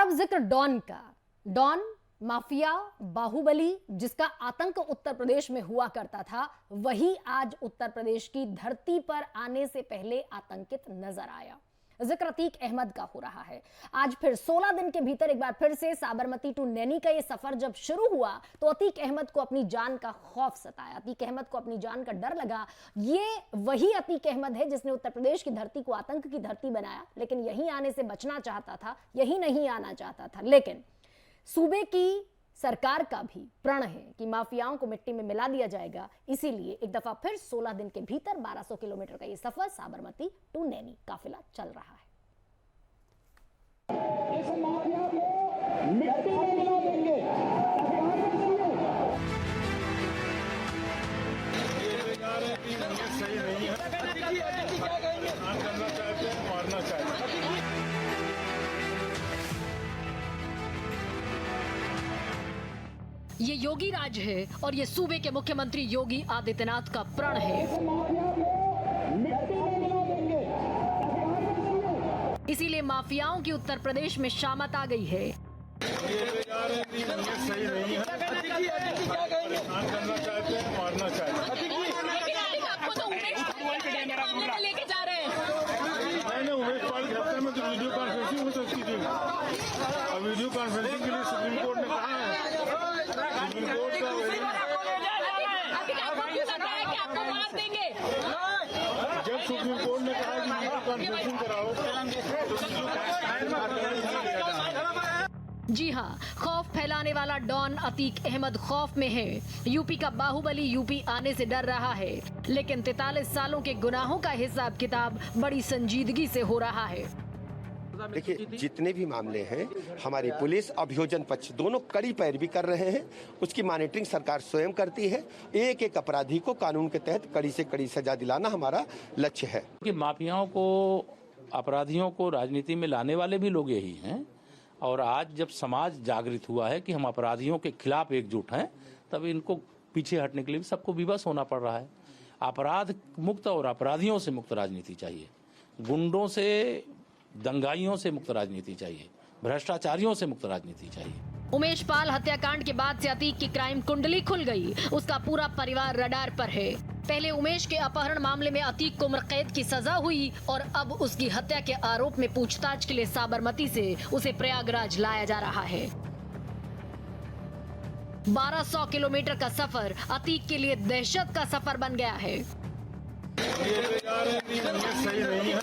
अब जिक्र डॉन का। डॉन माफिया बाहुबली जिसका आतंक उत्तर प्रदेश में हुआ करता था, वही आज उत्तर प्रदेश की धरती पर आने से पहले आतंकित नजर आया। जिक्र अतीक अहमद का हो रहा है। आज फिर 16 दिन के भीतर एक बार फिर से साबरमती टू नैनी का ये सफर जब शुरू हुआ तो अतीक अहमद को अपनी जान का खौफ सताया, अतीक अहमद को अपनी जान का डर लगा। ये वही अतीक अहमद है जिसने उत्तर प्रदेश की धरती को आतंक की धरती बनाया, लेकिन यहीं आने से बचना चाहता था, यही नहीं आना चाहता था। लेकिन सूबे की सरकार का भी प्रण है कि माफियाओं को मिट्टी में मिला दिया जाएगा, इसीलिए एक दफा फिर 16 दिन के भीतर 1200 किलोमीटर का ये सफर साबरमती टू नैनी काफिला चल रहा है। इस माफिया को मिट्टी में मिला देंगे। सही नहीं है, करना चाहते हैं, मारना चाहते हैं। ये योगी राज है और ये सूबे के मुख्यमंत्री योगी आदित्यनाथ का प्रण है। इसीलिए माफियाओं की उत्तर प्रदेश में शामत आ गई है। सही नहीं है, करना चाहते हैं, मारना चाहते हैं। लेके जा रहे हैं। मैंने उमेश पाल के हफ्ते में तो वीडियो कॉन्फ्रेंसिंग हो सकती थी, और वीडियो कॉन्फ्रेंसिंग के लिए सुप्रीम कोर्ट ने कहा है। सुप्रीम कोर्ट का आपको मार देंगे। जब सुप्रीम कोर्ट ने कहा कि वीडियो कॉन्फ्रेंसिंग कराओ जी हाँ, खौफ फैलाने वाला डॉन अतीक अहमद खौफ में है। यूपी का बाहुबली यूपी आने से डर रहा है, लेकिन 43 सालों के गुनाहों का हिसाब किताब बड़ी संजीदगी से हो रहा है। देखिए, जितने भी मामले हैं हमारी पुलिस अभियोजन पक्ष दोनों कड़ी पैरवी कर रहे हैं। उसकी मॉनिटरिंग सरकार स्वयं करती है। एक एक अपराधी को कानून के तहत कड़ी से कड़ी सजा दिलाना हमारा लक्ष्य है। कि माफियाओं को, अपराधियों को राजनीति में लाने वाले भी लोग यही हैं, और आज जब समाज जागृत हुआ है कि हम अपराधियों के खिलाफ एकजुट हैं, तब इनको पीछे हटने के लिए भी सबको विवश होना पड़ रहा है। अपराध मुक्त और अपराधियों से मुक्त राजनीति चाहिए, गुंडों से, दंगाइयों से मुक्त राजनीति चाहिए, भ्रष्टाचारियों से मुक्त राजनीति चाहिए। उमेश पाल हत्याकांड के बाद से अतीक की क्राइम कुंडली खुल गई। उसका पूरा परिवार रडार पर है। पहले उमेश के अपहरण मामले में अतीक को उम्र कैद की सजा हुई और अब उसकी हत्या के आरोप में पूछताछ के लिए साबरमती से उसे प्रयागराज लाया जा रहा है। 1200 किलोमीटर का सफर अतीक के लिए दहशत का सफर बन गया है। सही नहीं है,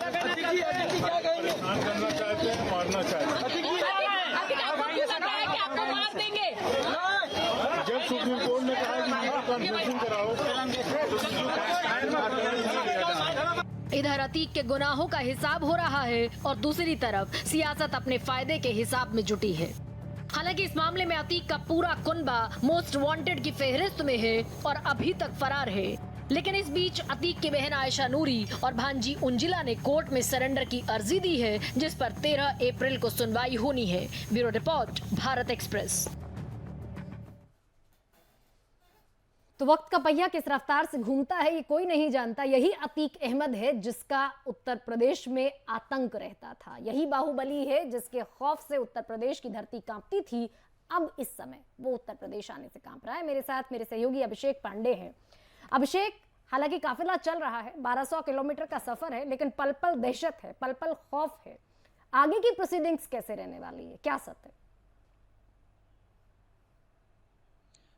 करना चाहते हैं, मारना चाहते हैं। आपको मार देंगे। जब सुप्रीम कोर्ट ने कहा कि वीडियो कॉन्फ्रेंसिंग कराओ इधर अतीक के गुनाहों का हिसाब हो रहा है और दूसरी तरफ सियासत अपने फायदे के हिसाब में जुटी है। हालांकि इस मामले में अतीक का पूरा कुनबा मोस्ट वांटेड की फेहरिस्त में है और अभी तक फरार है। लेकिन इस बीच अतीक की बहन आयशा नूरी और भांजी उंजिला ने कोर्ट में सरेंडर की अर्जी दी है, जिस पर 13 अप्रैल को सुनवाई होनी है। Bureau report, Bharat express. तो वक्त का पहिया किस रफ्तार से घूमता है ये कोई नहीं जानता। यही अतीक अहमद है जिसका उत्तर प्रदेश में आतंक रहता था। यही बाहुबली है जिसके खौफ से उत्तर प्रदेश की धरती कांपती थी। अब इस समय वो उत्तर प्रदेश आने से कांप रहा है। मेरे साथ मेरे सहयोगी अभिषेक पांडे हैं। अभिषेक, हालांकि काफिला चल रहा है, 1200 किलोमीटर का सफर है, लेकिन पल पल दहशत है, पल पल खौफ है। आगे की प्रोसीडिंग्स कैसे रहने वाली है, क्या सत्य है?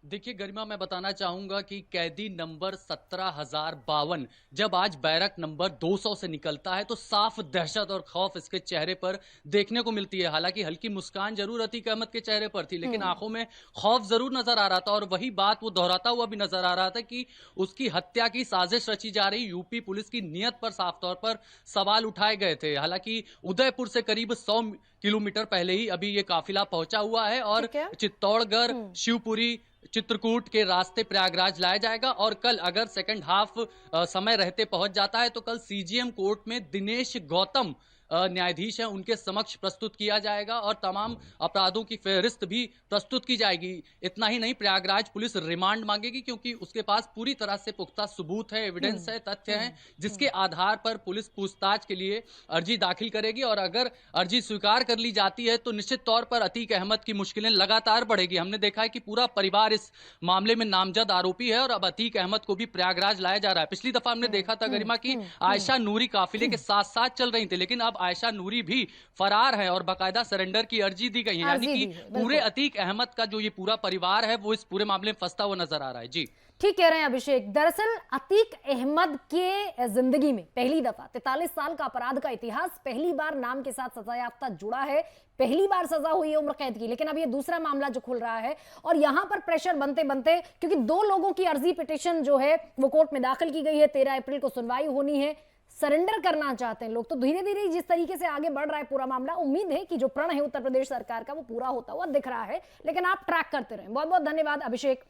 देखिए गरिमा, मैं बताना चाहूंगा कि कैदी नंबर 17,052 जब आज बैरक नंबर 200 से निकलता है तो साफ दहशत और खौफ इसके चेहरे पर देखने को मिलती है। हालांकि हल्की मुस्कान जरूर अतीक अहमद के चेहरे पर थी, लेकिन आंखों में खौफ जरूर नजर आ रहा था। और वही बात वो दोहराता हुआ भी नजर आ रहा था कि उसकी हत्या की साजिश रची जा रही। यूपी पुलिस की नीयत पर साफ तौर पर सवाल उठाए गए थे। हालांकि उदयपुर से करीब 100 किलोमीटर पहले ही अभी ये काफिला पहुंचा हुआ है और चित्तौड़गढ़, शिवपुरी, चित्रकूट के रास्ते प्रयागराज लाया जाएगा। और कल अगर सेकंड हाफ समय रहते पहुंच जाता है तो कल सीजीएम कोर्ट में दिनेश गौतम न्यायाधीश हैं उनके समक्ष प्रस्तुत किया जाएगा और तमाम अपराधों की फहरिस्त भी प्रस्तुत की जाएगी। इतना ही नहीं, प्रयागराज पुलिस रिमांड मांगेगी क्योंकि उसके पास पूरी तरह से पुख्ता सबूत है, एविडेंस है, तथ्य हैं, जिसके आधार पर पुलिस पूछताछ के लिए अर्जी दाखिल करेगी। और अगर अर्जी स्वीकार कर ली जाती है तो निश्चित तौर पर अतीक अहमद की मुश्किलें लगातार बढ़ेगी। हमने देखा है कि पूरा परिवार इस मामले में नामजद आरोपी है और अब अतीक अहमद को भी प्रयागराज लाया जा रहा है। पिछली दफा हमने देखा था गरिमा की आयशा नूरी काफिले के साथ साथ चल रही थी, लेकिन अब आयशा नूरी भी फरार है और बाकायदा सरेंडर की अर्जी दी गई है। यानी कि पूरे अतीक अहमद का जो ये पूरा परिवार है वो इस पूरे मामले में फंसता हुआ नजर आ रहा है। जी ठीक कह रहे हैं अभिषेक। दरअसल अतीक अहमद के जिंदगी में पहली दफा 43 साल का अपराध का इतिहास, पहली बार नाम के साथ सजायाफ्ता जुड़ा है, पहली बार सजा हुई है उम्र कैद की। लेकिन अब ये दूसरा मामला जो खुल रहा है और यहां पर प्रेशर बनते बनते, क्योंकि 2 लोगों की अर्जी पिटीशन जो है वो कोर्ट में दाखिल की गई है, 13 अप्रैल को सुनवाई होनी है, सरेंडर करना चाहते हैं लोग। तो धीरे धीरे जिस तरीके से आगे बढ़ रहा है पूरा मामला, उम्मीद है कि जो प्रण है उत्तर प्रदेश सरकार का वो पूरा होता हुआ दिख रहा है। लेकिन आप ट्रैक करते रहें। बहुत बहुत धन्यवाद अभिषेक।